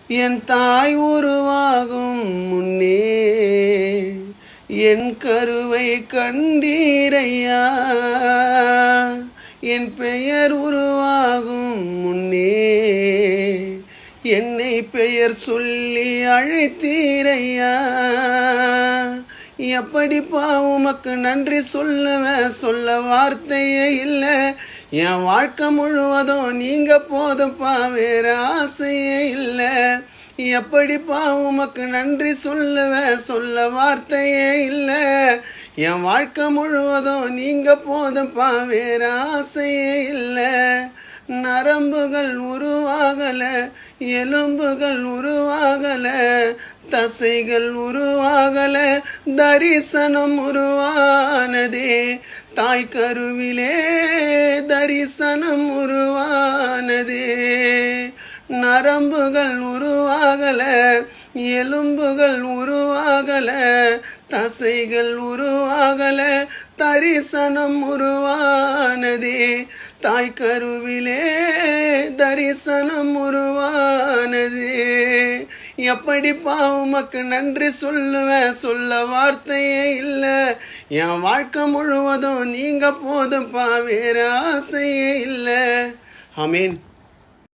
என் தாய் உருவாகும் முன்னே என் கருவை கண்டீரையா. என் பெயர் உருவாகும் முன்னே என்னை பெயர் சொல்லி அழைத்தீரையா. எப்படிப்பா உமக்கு நன்றி சொல்ல வார்த்தையே இல்லை. என் வாழ்க்கை முழுவதும் நீங்க போதும்ப்பா, வேற ஆசையே இல்லை. எப்படிப்பா உமக்கு நன்றி சொல்ல வார்த்தையே இல்லை. என் வாழ்க்கை முழுவதும் நீங்க போதும்ப்பா, வேற ஆசையே இல்லை. நரம்புகள் உருவாகல, எலும்புகள் உருவாகல, தசைகள் உருவாகல, தரிசனம் உருவானதே. தாய் கருவிலே தரிசனம் உருவானதே. நரம்புகள் உருவாகல, எலும்புகள் உருவாகல, தசைகள் உருவாகல, தரிசனம் உருவானதே. தாய் கருவிலே தரிசனம் உருவானதே. எப்படிப்பா உமக்கு நன்றி சொல்ல வார்த்தையே இல்லை. என் வாழ்க்கை முழுவதும் நீங்க போதும்ப்பா, வேற ஆசையே இல்லை. ஆமீன்.